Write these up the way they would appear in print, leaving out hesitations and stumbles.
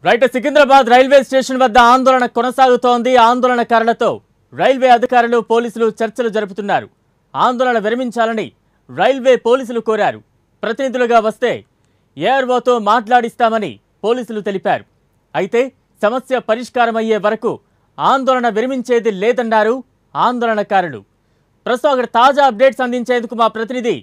Right Secunderabad railway station వద్ద ఆందోళన కొనసాగుతోంది. ఆందోళనకారులతో రైల్వే అధికారులు పోలీసులు చర్చలు జరుపుతున్నారు. ఆందోళన విరమించాలని రైల్వే పోలీసులు కోరారు. ప్రతినిధులుగా వస్తే ఏఆర్ఓతో మాట్లాడిస్తామని పోలీసులు తెలిపారు. అయితే సమస్య పరిష్కారమయ్యే వరకు ఆందోళన విరమించేది లేదన్నారు ఆందోళనకారులు. ప్రస్తుతం అక్కడ తాజా అప్డేట్స్ అందించేందుకు మా ప్రతినిధి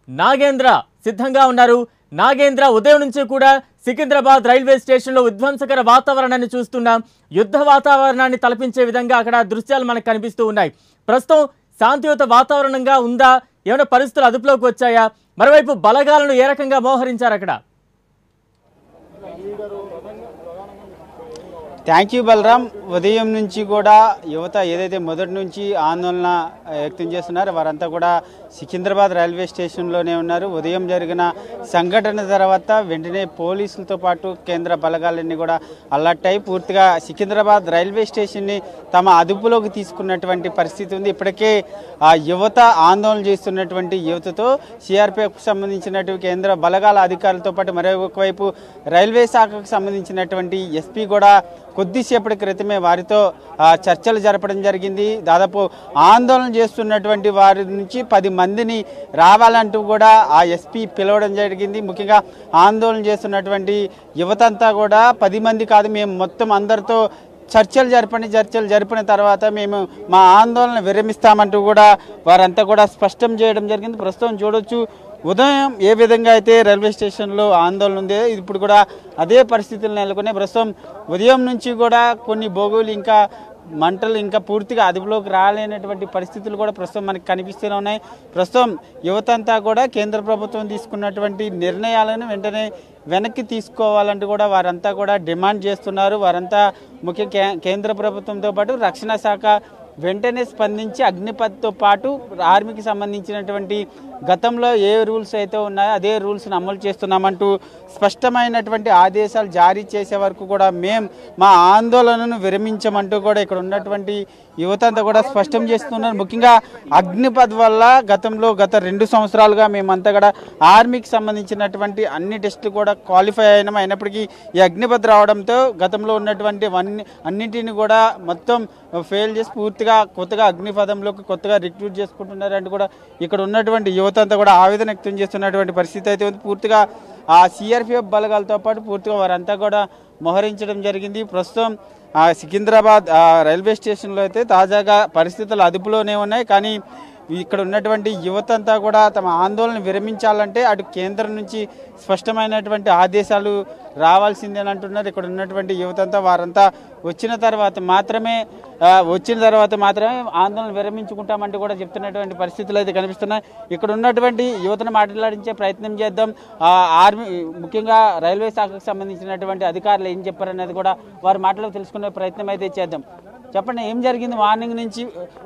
నాగేంద్ర సిద్ధంగా ఉన్నారు. నాగేంద్ర, ఉదయం నుంచి కూడా సికింద్రాబాద్ రైల్వే స్టేషన్లో విధ్వంసకర వాతావరణాన్ని చూస్తున్నాం. యుద్ధ వాతావరణాన్ని తలపించే విధంగా అక్కడ దృశ్యాలు మనకు కనిపిస్తూ ఉన్నాయి. ప్రస్తుతం శాంతియుత వాతావరణంగా ఉందా? ఏమైనా పరిస్థితులు అదుపులోకి వచ్చాయా? మరోవైపు బలగాలను ఏ రకంగా మోహరించారు అక్కడ? Thank you Balaram. ఉదయం నుంచి కూడా యువత ఏదైతే మొదటి నుంచి ఆందోళన వ్యక్తం చేస్తున్నారో వారంతా కూడా సికింద్రాబాద్ రైల్వే స్టేషన్లోనే ఉన్నారు. ఉదయం జరిగిన సంఘటన తర్వాత వెంటనే పోలీసులతో పాటు కేంద్ర బలగాలన్నీ కూడా అలర్ట్ అయి పూర్తిగా సికింద్రాబాద్ రైల్వే స్టేషన్ని తమ అదుపులోకి తీసుకున్నటువంటి పరిస్థితి ఉంది. ఇప్పటికే ఆ యువత ఆందోళన చేస్తున్నటువంటి యువతతో సిఆర్పిఎఫ్కు సంబంధించినటువంటి కేంద్ర బలగాల అధికారులతో పాటు మరొక వైపు రైల్వే శాఖకు సంబంధించినటువంటి ఎస్పీ కూడా కొద్దిసేపటి క్రితమే వారితో చర్చలు జరపడం జరిగింది. దాదాపు ఆందోళన చేస్తున్నటువంటి వారి నుంచి 10 మందిని రావాలంటూ కూడా ఆ ఎస్పీ పిలవడం జరిగింది. ముఖ్యంగా ఆందోళన చేస్తున్నటువంటి యువతంతా కూడా 10 మంది కాదు, మేము మొత్తం అందరితో చర్చలు జరిపిన తర్వాత మేము మా ఆందోళన విరమిస్తామంటూ కూడా వారంతా కూడా స్పష్టం చేయడం జరిగింది. ప్రస్తుతం చూడొచ్చు ఉదయం ఏ విధంగా అయితే రైల్వే స్టేషన్లో ఆందోళన ఉంది, ఇప్పుడు కూడా అదే పరిస్థితులు నెలకొన్నాయి. ప్రస్తుతం ఉదయం నుంచి కూడా కొన్ని బోగోలు ఇంకా మంటలు ఇంకా పూర్తిగా అదుపులోకి రాలేనటువంటి పరిస్థితులు కూడా ప్రస్తుతం మనకి కనిపిస్తూనే ఉన్నాయి. ప్రస్తుతం యువతంతా కూడా కేంద్ర ప్రభుత్వం తీసుకున్నటువంటి నిర్ణయాలను వెంటనే వెనక్కి తీసుకోవాలంటూ కూడా వారంతా కూడా డిమాండ్ చేస్తున్నారు. వారంతా ముఖ్య కేంద్ర ప్రభుత్వంతో పాటు రక్షణ శాఖ వెంటనే స్పందించి అగ్నిపథ్తో పాటు ఆర్మీకి సంబంధించినటువంటి గతంలో ఏ రూల్స్ అయితే ఉన్నాయో అదే రూల్స్ని అమలు చేస్తున్నామంటూ స్పష్టమైనటువంటి ఆదేశాలు జారీ చేసే వరకు కూడా మేము మా ఆందోళనను విరమించమంటూ కూడా ఇక్కడ ఉన్నటువంటి యువతంతా కూడా స్పష్టం చేస్తున్నారు. ముఖ్యంగా అగ్నిపథ్ వల్ల గత 2 సంవత్సరాలుగా మేమంతా కూడా ఆర్మీకి సంబంధించినటువంటి అన్ని టెస్టులు కూడా క్వాలిఫై అయినప్పటికీ ఈ అగ్నిపథ్ రావడంతో గతంలో ఉన్నటువంటి అన్నింటిని కూడా మొత్తం ఫెయిల్ చేసి పూర్తిగా కొత్తగా అగ్నిపథంలోకి కొత్తగా రిక్రూట్ చేసుకుంటున్నారంటూ కూడా ఇక్కడ ఉన్నటువంటి యువత అంతా కూడా ఆవేదన వ్యక్తం చేస్తున్నటువంటి పరిస్థితి అయితే ఉంది. పూర్తిగా ఆ సిఆర్పిఎఫ్ బలగాలతో పాటు పూర్తిగా వారంతా కూడా మోహరించడం జరిగింది. ప్రస్తుతం సికింద్రాబాద్ రైల్వే స్టేషన్లో అయితే తాజాగా పరిస్థితులు అదుపులోనే ఉన్నాయి. కానీ ఇక్కడ ఉన్నటువంటి యువత అంతా కూడా తమ ఆందోళన విరమించాలంటే అటు కేంద్రం నుంచి స్పష్టమైనటువంటి ఆదేశాలు రావాల్సిందేనంటున్నారు. ఇక్కడ ఉన్నటువంటి యువతంతా వారంతా వచ్చిన తర్వాత మాత్రమే ఆందోళన విరమించుకుంటామంటూ కూడా చెప్తున్నటువంటి పరిస్థితులు అయితే కనిపిస్తున్నాయి. ఇక్కడ ఉన్నటువంటి యువతను మాట్లాడించే ప్రయత్నం చేద్దాం. ఆర్మీ ముఖ్యంగా రైల్వే శాఖకు సంబంధించినటువంటి అధికారులు ఏం చెప్పారనేది కూడా వారి మాటలో తెలుసుకునే ప్రయత్నం అయితే చేద్దాం. చెప్పండి, ఏం జరిగింది మార్నింగ్ నుంచి?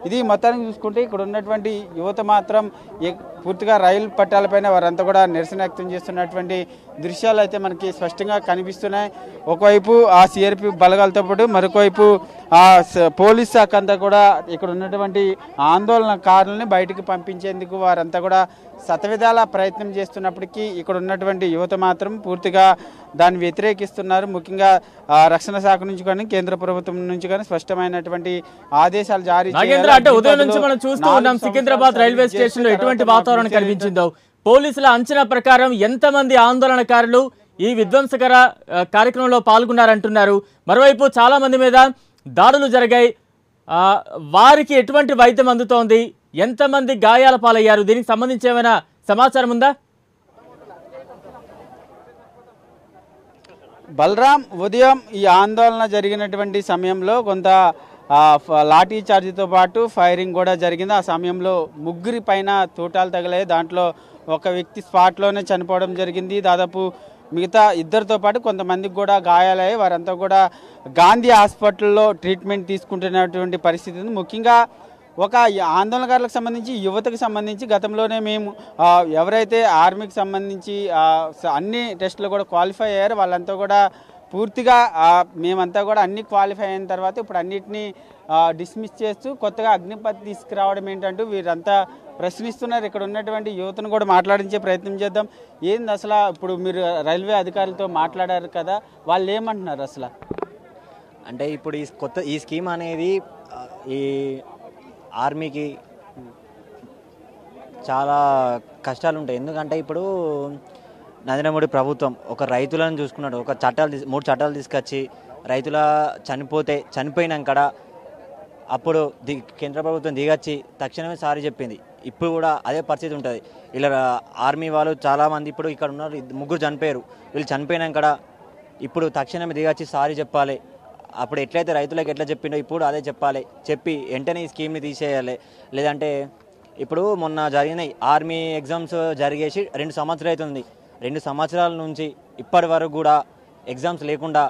ఇది మొత్తానికి చూసుకుంటే ఇక్కడ ఉన్నటువంటి యువత మాత్రం పూర్తిగా రైలు పట్టాలపైన వారంతా కూడా నిరసన వ్యక్తం చేస్తున్నటువంటి దృశ్యాలు అయితే మనకి స్పష్టంగా కనిపిస్తున్నాయి. ఒకవైపు ఆ సిఆర్పి బలగాలతో పాటు మరొకవైపు ఆ పోలీస్ శాఖ అంతా కూడా ఇక్కడ ఉన్నటువంటి ఆందోళనకారులని బయటికి పంపించేందుకు వారంతా కూడా శతవిధాల ప్రయత్నం చేస్తున్నప్పటికీ ఇక్కడ ఉన్నటువంటి యువత మాత్రం పూర్తిగా దాన్ని వ్యతిరేకిస్తున్నారు. ముఖ్యంగా రక్షణ శాఖ నుంచి కానీ కేంద్ర ప్రభుత్వం నుంచి కానీ స్పష్టమైనటువంటి ఆదేశాలు జారీ చేయాలి. ఉదయం నుంచి మనం చూస్తూ ఉన్నాం సికింద్రాబాద్ రైల్వే స్టేషన్ లో ఎటువంటి వాతావరణం కనిపించిందో. పోలీసుల అంచనా ప్రకారం ఎంతమంది ఆందోళనకారులు ఈ విధ్వంసకర కార్యక్రమంలో పాల్గొన్నారంటున్నారు. మరోవైపు చాలా మంది మీద దాడులు జరిగాయి. వారికి ఎటువంటి వైద్యం అందుతోంది? ఎంతమంది గాయాల పాలయ్యారు? దీనికి సంబంధించి ఏమైనా సమాచారం ఉందా? బలరాం, ఉదయం ఈ ఆందోళన జరిగినటువంటి సమయంలో కొంత లాఠీ చార్జీతో పాటు ఫైరింగ్ కూడా జరిగింది. ఆ సమయంలో 3 పైన తూటాలు తగిలాయి. దాంట్లో ఒక వ్యక్తి స్పాట్లోనే చనిపోవడం జరిగింది. దాదాపు మిగతా 2తో పాటు కొంతమందికి కూడా గాయాలయ్యాయి. వారంతా కూడా గాంధీ హాస్పిటల్లో ట్రీట్మెంట్ తీసుకుంటున్నటువంటి పరిస్థితి ఉంది. ముఖ్యంగా ఒక ఆందోళనకారులకు సంబంధించి యువతకు సంబంధించి గతంలోనే మేము ఎవరైతే ఆర్మీకి సంబంధించి అన్ని టెస్టులు కూడా క్వాలిఫై అయ్యారో వాళ్ళంతా కూడా పూర్తిగా మేమంతా కూడా అన్ని క్వాలిఫై అయిన తర్వాత ఇప్పుడు అన్నిటినీ డిస్మిస్ చేస్తూ కొత్తగా అగ్నిపథ్ తీసుకురావడం ఏంటంటూ వీరంతా ప్రశ్నిస్తున్నారు. ఇక్కడ ఉన్నటువంటి యువతను కూడా మాట్లాడించే ప్రయత్నం చేద్దాం. ఏంది అసలు ఇప్పుడు మీరు రైల్వే అధికారులతో మాట్లాడారు కదా, వాళ్ళు ఏమంటున్నారు అసలు? అంటే ఇప్పుడు ఈ స్కీమ్ అనేది ఈ ఆర్మీకి చాలా కష్టాలు ఉంటాయి. ఎందుకంటే ఇప్పుడు నరేంద్ర మోడీ ప్రభుత్వం ఒక రైతులను చూసుకున్నాడు. ఒక మూడు చట్టాలు తీసుకొచ్చి రైతుల చనిపోయినాక అప్పుడు కేంద్ర ప్రభుత్వం దిగొచ్చి తక్షణమే సారీ చెప్పింది. ఇప్పుడు కూడా అదే పరిస్థితి ఉంటుంది. ఇలా ఆర్మీ వాళ్ళు చాలామంది ఇప్పుడు ఇక్కడ ఉన్నారు, 3 చనిపోయారు. వీళ్ళు చనిపోయినాక ఇప్పుడు తక్షణమే దిగొచ్చి సారీ చెప్పాలి. అప్పుడు ఎట్లయితే రైతులకు ఎట్లా చెప్పిండో ఇప్పుడు అదే చెప్పాలి. చెప్పి వెంటనే ఈ స్కీమ్ని తీసేయాలి. లేదంటే ఇప్పుడు మొన్న జరిగిన ఆర్మీ ఎగ్జామ్స్ జరిగేసి 2 సంవత్సరాలు అవుతుంది. 2 సంవత్సరాల నుంచి ఇప్పటి వరకు కూడా ఎగ్జామ్స్ లేకుండా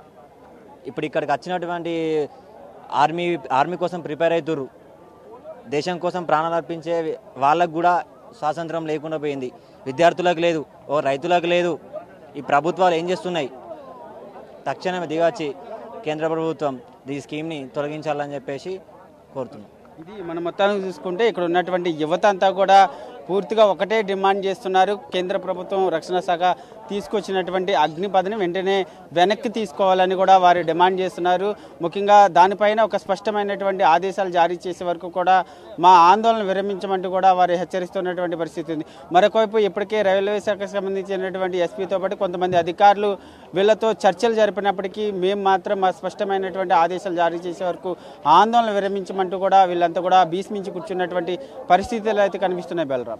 ఇప్పుడు ఇక్కడికి వచ్చినటువంటి ఆర్మీ కోసం ప్రిపేర్ అవుతున్నారు. దేశం కోసం ప్రాణాలు అర్పించే వాళ్ళకు కూడా స్వాతంత్రం లేకుండా పోయింది. విద్యార్థులకు లేదు, రైతులకు లేదు. ఈ ప్రభుత్వాలు ఏం చేస్తున్నాయి? తక్షణమే దిగొచ్చి కేంద్ర ప్రభుత్వం ఈ స్కీమ్ని తొలగించాలని చెప్పేసి కోరుతున్నాం. ఇది మనం మొత్తానికి చూసుకుంటే ఇక్కడ ఉన్నటువంటి యువత అంతా కూడా పూర్తిగా ఒకటే డిమాండ్ చేస్తున్నారు. కేంద్ర ప్రభుత్వం రక్షణ శాఖ తీసుకొచ్చినటువంటి అగ్నిపథ్ని వెంటనే వెనక్కి తీసుకోవాలని కూడా వారు డిమాండ్ చేస్తున్నారు. ముఖ్యంగా దానిపైన ఒక స్పష్టమైనటువంటి ఆదేశాలు జారీ చేసే వరకు కూడా మా ఆందోళన విరమించమంటూ కూడా వారు హెచ్చరిస్తున్నటువంటి పరిస్థితి ఉంది. మరొకవైపు ఇప్పటికే రైల్వే శాఖకు సంబంధించినటువంటి ఎస్పీతో పాటు కొంతమంది అధికారులు వీళ్ళతో చర్చలు జరిపినప్పటికీ మేము మాత్రం మా స్పష్టమైనటువంటి ఆదేశాలు జారీ చేసే వరకు ఆందోళన విరమించమంటూ కూడా వీళ్ళంతా కూడా భీష్మించి కూర్చున్నటువంటి పరిస్థితులు అయితే కనిపిస్తున్నాయి. బలరాం.